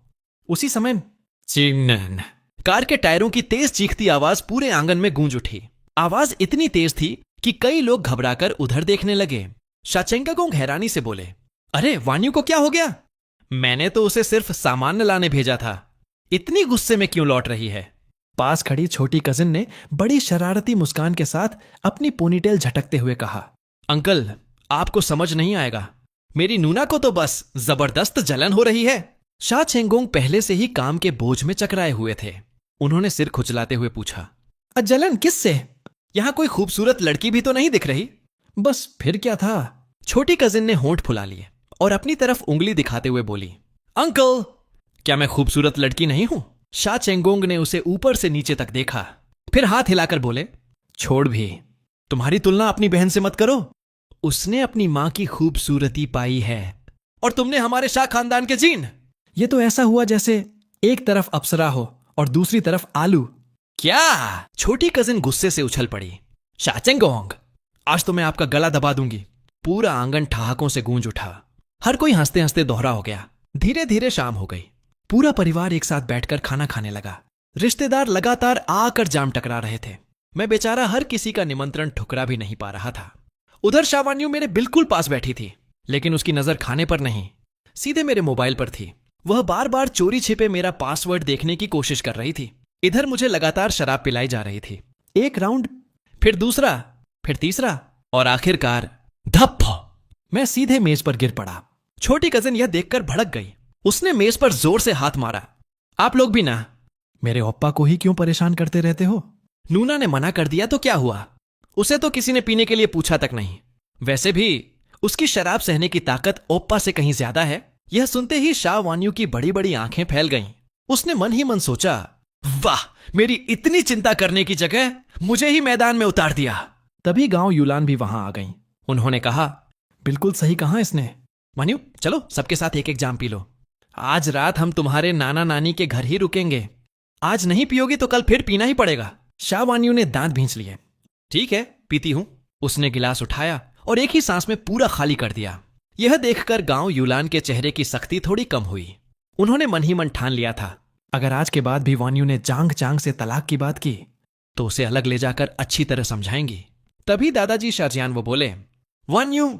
उसी समय चिंगनन, कार के टायरों की तेज चीखती आवाज पूरे आंगन में गूंज उठी। आवाज इतनी तेज थी कि कई लोग घबराकर उधर देखने लगे। शा चेंगोंग हैरानी से बोले, अरे वान्यू को क्या हो गया? मैंने तो उसे सिर्फ सामान लाने भेजा था, इतनी गुस्से में क्यों लौट रही है? पास खड़ी छोटी कजिन ने बड़ी शरारती मुस्कान के साथ अपनी पोनीटेल झटकते हुए कहा। अंकल, आपको समझ नहीं आएगा, मेरी नूना को तो बस जबरदस्त जलन हो रही है। शा चेंगोंग पहले से ही काम के बोझ में चकराए हुए थे। उन्होंने सिर खुजलाते हुए पूछा, जलन किससे? यहां कोई खूबसूरत लड़की भी तो नहीं दिख रही? बस फिर क्या था? छोटी कजिन ने होंठ फुला लिए और अपनी तरफ उंगली दिखाते हुए बोली, अंकल, क्या मैं खूबसूरत लड़की नहीं हूं? शा चेंगोंग ने उसे ऊपर से नीचे तक देखा, फिर हाथ हिलाकर बोले, छोड़ भी, तुम्हारी तुलना अपनी बहन से मत करो। उसने अपनी मां की खूबसूरती पाई है और तुमने हमारे शाह खानदान के जीन। ये तो ऐसा हुआ जैसे एक तरफ अप्सरा हो और दूसरी तरफ आलू। क्या? छोटी कजिन गुस्से से उछल पड़ी। शा चेंगोंग, आज तो मैं आपका गला दबा दूंगी। पूरा आंगन ठहाकों से गूंज उठा। हर कोई हंसते हंसते दोहरा हो गया। धीरे धीरे शाम हो गई। पूरा परिवार एक साथ बैठकर खाना खाने लगा। रिश्तेदार लगातार आकर जाम टकरा रहे थे। मैं बेचारा हर किसी का निमंत्रण ठुकरा भी नहीं पा रहा था। उधर शावान्यू मेरे बिल्कुल पास बैठी थी, लेकिन उसकी नजर खाने पर नहीं, सीधे मेरे मोबाइल पर थी। वह बार बार चोरी छिपे मेरा पासवर्ड देखने की कोशिश कर रही थी। इधर मुझे लगातार शराब पिलाई जा रही थी। एक राउंड, फिर दूसरा, फिर तीसरा और आखिरकार धप, मैं सीधे मेज पर गिर पड़ा। छोटी कजिन यह देखकर भड़क गई। उसने मेज पर जोर से हाथ मारा। आप लोग भी ना, मेरे ओप्पा को ही क्यों परेशान करते रहते हो? नूना ने मना कर दिया तो क्या हुआ? उसे तो किसी ने पीने के लिए पूछा तक नहीं। वैसे भी उसकी शराब सहने की ताकत ओप्पा से कहीं ज्यादा है। यह सुनते ही शा वान्यू की बड़ी बड़ी आंखें फैल गईं। उसने मन ही मन सोचा, वाह, मेरी इतनी चिंता करने की जगह मुझे ही मैदान में उतार दिया। तभी गांव यूलान भी वहां आ गईं। उन्होंने कहा, बिल्कुल सही कहा इसने। वान्यू, चलो सबके साथ एक एक जाम पी लो। आज रात हम तुम्हारे नाना नानी के घर ही रुकेंगे। आज नहीं पियोगी तो कल फिर पीना ही पड़ेगा। शा वान्यू ने दांत भींच लिए। ठीक है, पीती हूं। उसने गिलास उठाया और एक ही सांस में पूरा खाली कर दिया। यह देखकर गांव यूलान के चेहरे की सख्ती थोड़ी कम हुई। उन्होंने मन ही मन ठान लिया था, अगर आज के बाद भी वान्यू ने जांग चांग से तलाक की बात की तो उसे अलग ले जाकर अच्छी तरह समझाएंगी। तभी दादाजी शाहजियान वो बोले, वान्यू,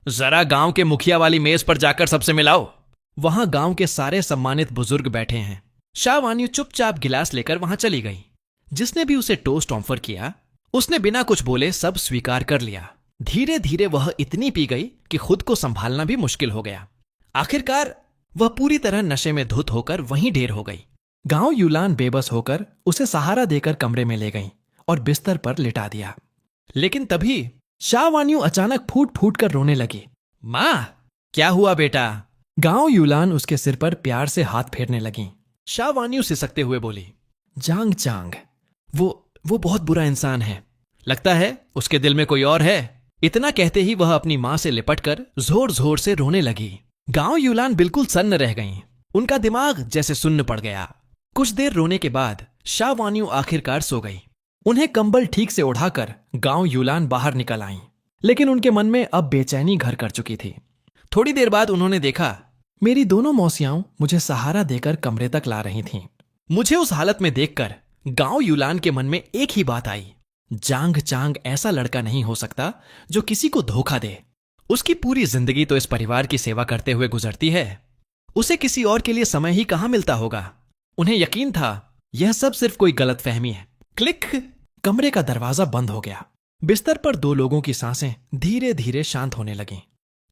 जरा गांव के मुखिया वाली मेज पर जाकर सबसे मिलाओ। वहां गांव के सारे सम्मानित बुजुर्ग बैठे हैं। शा वान्यू चुपचाप गिलास लेकर वहां चली गई। जिसने भी उसे टोस्ट ऑफर किया, उसने बिना कुछ बोले सब स्वीकार कर लिया। धीरे धीरे वह इतनी पी गई कि खुद को संभालना भी मुश्किल हो गया। आखिरकार वह पूरी तरह नशे में धुत होकर वहीं ढेर हो गई। गांव यूलान बेबस होकर उसे सहारा देकर कमरे में ले गई और बिस्तर पर लिटा दिया। लेकिन तभी शा वान्यू अचानक फूट फूट कर रोने लगी। मां, क्या हुआ बेटा? गांव यूलान उसके सिर पर प्यार से हाथ फेरने लगी। शा वान्यू सिसकते हुए बोली, जांग चांग, वो बहुत बुरा इंसान है। लगता है उसके दिल में कोई और है। इतना कहते ही वह अपनी मां से लिपटकर जोर जोर से रोने लगी। गांव यूलान बिल्कुल सन्न रह गईं। उनका दिमाग जैसे सुन्न पड़ गया। कुछ देर रोने के बाद शा वान्यू आखिरकार सो गई। उन्हें कंबल ठीक से ओढ़ाकर गांव यूलान बाहर निकल आईं, लेकिन उनके मन में अब बेचैनी घर कर चुकी थी। थोड़ी देर बाद उन्होंने देखा, मेरी दोनों मौसियां मुझे सहारा देकर कमरे तक ला रही थीं। मुझे उस हालत में देखकर गांव यूलान के मन में एक ही बात आई, जांग चांग ऐसा लड़का नहीं हो सकता जो किसी को धोखा दे। उसकी पूरी जिंदगी तो इस परिवार की सेवा करते हुए गुजरती है। उसे किसी और के लिए समय ही कहां मिलता होगा। उन्हें यकीन था यह सब सिर्फ कोई गलतफहमी है। क्लिक, कमरे का दरवाजा बंद हो गया। बिस्तर पर दो लोगों की सांसें धीरे धीरे शांत होने लगीं,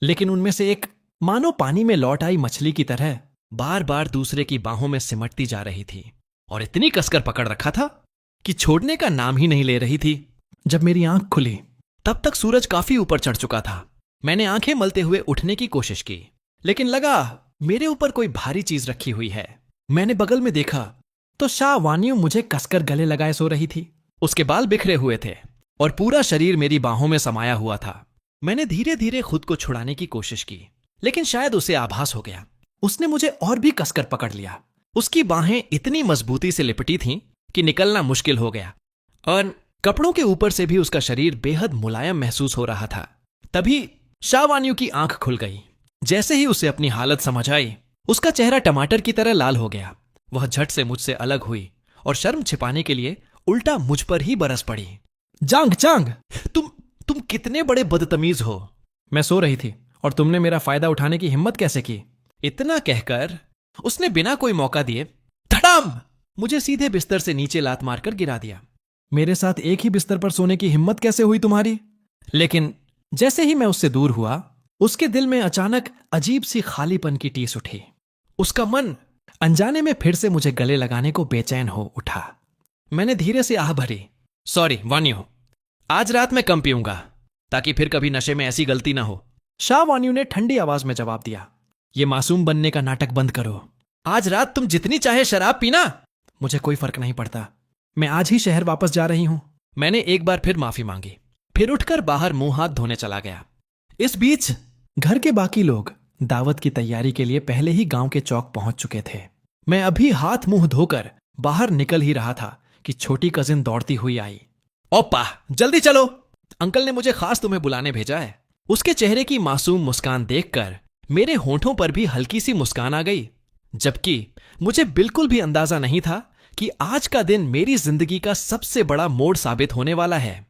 लेकिन उनमें से एक मानो पानी में लौट आई मछली की तरह बार बार दूसरे की बाहों में सिमटती जा रही थी और इतनी कसकर पकड़ रखा था कि छोड़ने का नाम ही नहीं ले रही थी। जब मेरी आंख खुली तब तक सूरज काफी ऊपर चढ़ चुका था। मैंने आंखें मलते हुए उठने की कोशिश की, लेकिन लगा मेरे ऊपर कोई भारी चीज रखी हुई है। मैंने बगल में देखा तो शा वान्यू मुझे कसकर गले लगाए सो रही थी। उसके बाल बिखरे हुए थे और पूरा शरीर मेरी बाहों में समाया हुआ था। मैंने धीरे धीरे खुद को छुड़ाने की कोशिश की, लेकिन शायद उसे आभास हो गया। उसने मुझे और भी कसकर पकड़ लिया। उसकी बाहें इतनी मजबूती से लिपटी थीं कि निकलना मुश्किल हो गया और कपड़ों के ऊपर से भी उसका शरीर बेहद मुलायम महसूस हो रहा था। तभी शा वान्यू की आंख खुल गई। जैसे ही उसे अपनी हालत समझ आई, उसका चेहरा टमाटर की तरह लाल हो गया। वह झट से मुझसे अलग हुई और शर्म छिपाने के लिए उल्टा मुझ पर ही बरस पड़ी। जांग चांग, तुम कितने बड़े बदतमीज हो। मैं सो रही थी और तुमने मेरा फायदा उठाने की हिम्मत कैसे की? इतना कहकर उसने बिना कोई मौका दिए धड़ाम मुझे सीधे बिस्तर से नीचे लात मारकर गिरा दिया। मेरे साथ एक ही बिस्तर पर सोने की हिम्मत कैसे हुई तुम्हारी? लेकिन जैसे ही मैं उससे दूर हुआ, उसके दिल में अचानक अजीब सी खालीपन की टीस उठी। उसका मन अनजाने में फिर से मुझे गले लगाने को बेचैन हो उठा। मैंने धीरे से आह भरी, सॉरी वान्यू, आज रात मैं कम पीऊंगा ताकि फिर कभी नशे में ऐसी गलती ना हो। शाह वान्यू ने ठंडी आवाज में जवाब दिया, ये मासूम बनने का नाटक बंद करो। आज रात तुम जितनी चाहे शराब पीना, मुझे कोई फर्क नहीं पड़ता। मैं आज ही शहर वापस जा रही हूं। मैंने एक बार फिर माफी मांगी, फिर उठकर बाहर मुंह हाथ धोने चला गया। इस बीच घर के बाकी लोग दावत की तैयारी के लिए पहले ही गांव के चौक पहुंच चुके थे। मैं अभी हाथ मुंह धोकर बाहर निकल ही रहा था कि छोटी कजिन दौड़ती हुई आई। ओप्पा, जल्दी चलो, अंकल ने मुझे खास तुम्हें बुलाने भेजा है। उसके चेहरे की मासूम मुस्कान देखकर मेरे होंठों पर भी हल्की सी मुस्कान आ गई, जबकि मुझे बिल्कुल भी अंदाजा नहीं था कि आज का दिन मेरी जिंदगी का सबसे बड़ा मोड़ साबित होने वाला है।